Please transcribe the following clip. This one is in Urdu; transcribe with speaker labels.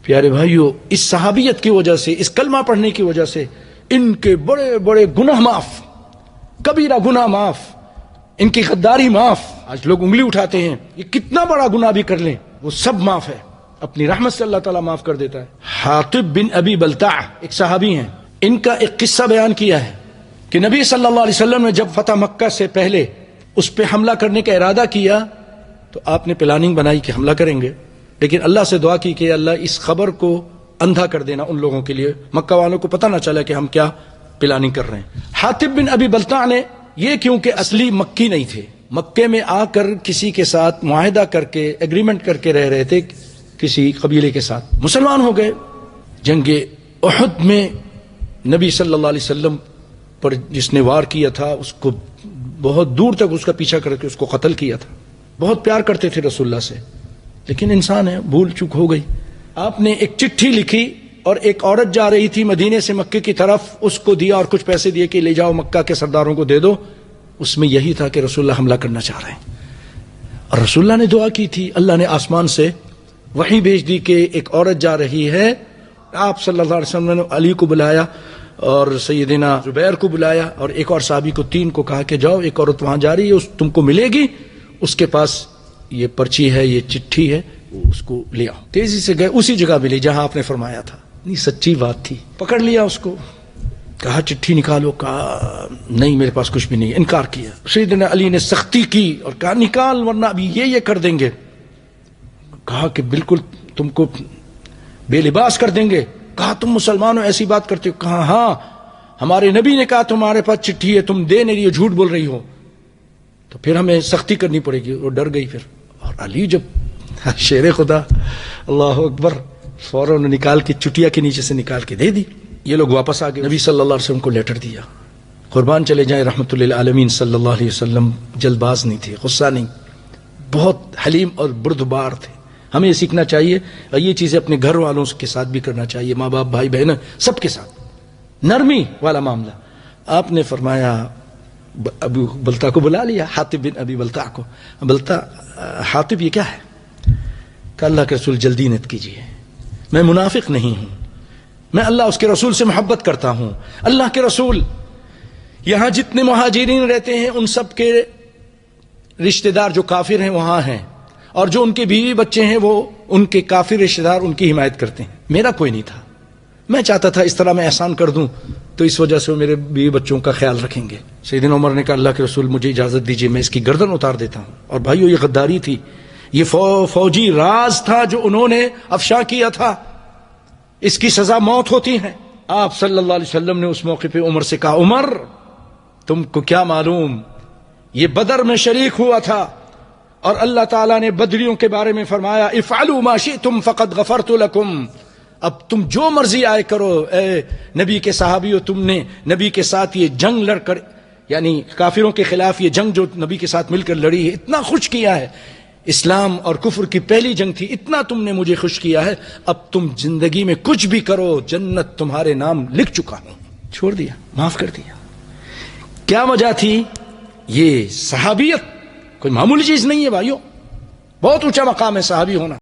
Speaker 1: پیارے بھائیو، اس صحابیت کی وجہ سے، اس کلمہ پڑھنے کی وجہ سے ان کے بڑے بڑے گناہ معاف، کبیرہ گناہ معاف، ان کی غداری معاف۔ آج لوگ انگلی اٹھاتے ہیں، یہ کتنا بڑا گناہ بھی کر لیں وہ سب معاف ہے، اپنی رحمت سے اللہ تعالیٰ معاف کر دیتا ہے۔ حاطب بن ابی بلتع ایک صحابی ہیں، ان کا ایک قصہ بیان کیا ہے کہ نبی صلی اللہ علیہ وسلم نے جب فتح مکہ سے پہلے اس پہ حملہ کرنے کا ارادہ کیا تو آپ نے پلاننگ بنائی کہ حملہ کریں گے، لیکن اللہ سے دعا کی کہ اللہ اس خبر کو اندھا کر دینا ان لوگوں کے لیے، مکہ والوں کو پتہ نہ چلا کہ ہم کیا پلاننگ کر رہے ہیں۔ حاطب بن ابی بلتع نے یہ، کیونکہ اصلی مکی نہیں تھے، مکے میں آ کر کسی کے ساتھ معاہدہ کر کے ایگریمنٹ کر کے رہ رہے تھے کسی قبیلے کے ساتھ، مسلمان ہو گئے۔ جنگ احد میں نبی صلی اللہ علیہ وسلم پر جس نے وار کیا تھا اس کو بہت دور تک اس کا پیچھا کر کے اس کو قتل کیا تھا۔ بہت پیار کرتے تھے رسول اللہ سے، لیکن انسان ہے، بھول چوک ہو گئی۔ آپ نے ایک چٹھی لکھی اور ایک عورت جا رہی تھی مدینے سے مکے کی طرف، اس کو دیا اور کچھ پیسے دیے کہ لے جاؤ مکہ کے سرداروں کو دے دو۔ اس میں یہی تھا کہ رسول اللہ حملہ کرنا چاہ رہے ہیں، اور رسول اللہ نے دعا کی تھی، اللہ نے آسمان سے وحی بھیج دی کہ ایک عورت جا رہی ہے۔ آپ صلی اللہ علیہ وسلم نے علی کو بلایا اور سیدنا زبیر کو بلایا اور ایک اور صحابی کو، تین کو کہا کہ جاؤ، ایک عورت وہاں جا رہی ہے، تم کو ملے گی، اس کے پاس یہ پرچی ہے، یہ چٹھی ہے، اس کو لے آؤ۔ تیزی سے گئے، اسی جگہ ملی جہاں آپ نے فرمایا تھا، نہیں سچی بات تھی۔ پکڑ لیا اس کو، کہا چٹھی نکالو، کہا نہیں میرے پاس کچھ بھی نہیں، انکار کیا۔ سیدنا علی نے سختی کی اور کہا نکال ورنہ ابھی یہ کر دیں گے۔ کہا کہ بالکل تم کو بے لباس کر دیں گے۔ کہا تم مسلمان ہو، ایسی بات کرتے ہو؟ کہا ہاں، ہمارے نبی نے کہا تمہارے پاس چٹھی ہے، تم دے نہیں رہی ہو، جھوٹ بول رہی ہو، تو پھر ہمیں سختی کرنی پڑے گی۔ وہ ڈر گئی پھر، اور علی جب شیر خدا، اللہ اکبر، فوراً نکال کے چٹیا کے نیچے سے نکال کے دے دی۔ یہ لوگ واپس آ گئے، نبی صلی اللہ علیہ وسلم کو لیٹر دیا۔ قربان چلے جائیں رحمت للعالمین صلی اللہ علیہ وسلم، جلد باز نہیں تھے، غصہ نہیں، بہت حلیم اور بردبار تھے۔ ہمیں یہ سیکھنا چاہیے، اور یہ چیزیں اپنے گھر والوں کے ساتھ بھی کرنا چاہیے، ماں باپ، بھائی بہن، سب کے ساتھ نرمی والا معاملہ۔ آپ نے فرمایا ابو بلتع کو بلا لیا، حاطب بن ابی بلتع کو۔ بلتع، حاطب یہ کیا ہے؟ کہ اللہ کے رسول جلدی نیت کیجیے، میں منافق نہیں ہوں، میں اللہ اس کے رسول سے محبت کرتا ہوں۔ اللہ کے رسول یہاں جتنے مہاجرین رہتے ہیں ان سب کے رشتہ دار جو کافر ہیں وہاں ہیں، اور جو ان کے بیوی بچے ہیں وہ ان کے کافر رشتہ دار ان کی حمایت کرتے ہیں۔ میرا کوئی نہیں تھا، میں چاہتا تھا اس طرح میں احسان کر دوں تو اس وجہ سے وہ میرے بیوی بچوں کا خیال رکھیں گے۔ سیدنا عمر نے کہا اللہ کے رسول مجھے اجازت دیجیے، میں اس کی گردن اتار دیتا ہوں۔ اور بھائیو یہ غداری تھی، یہ فوجی راز تھا جو انہوں نے افشا کیا تھا، اس کی سزا موت ہوتی ہے۔ آپ صلی اللہ علیہ وسلم نے اس موقع پہ عمر سے کہا عمر تم کو کیا معلوم، یہ بدر میں شریک ہوا تھا، اور اللہ تعالیٰ نے بدریوں کے بارے میں فرمایا افعلوا ما شئتم فقد غفرت لکم، اب تم جو مرضی آئے کرو۔ اے نبی کے صحابیوں، تم نے نبی کے ساتھ یہ جنگ لڑ کر، یعنی کافروں کے خلاف یہ جنگ جو نبی کے ساتھ مل کر لڑی ہے، اتنا خوش کیا ہے، اسلام اور کفر کی پہلی جنگ تھی، اتنا تم نے مجھے خوش کیا ہے، اب تم زندگی میں کچھ بھی کرو، جنت تمہارے نام لکھ چکا ہوں۔ چھوڑ دیا، معاف کر دیا۔ کیا وجہ تھی؟ یہ صحابیت کوئی معمولی چیز نہیں ہے بھائیو، بہت اونچا مقام ہے صحابی ہونا۔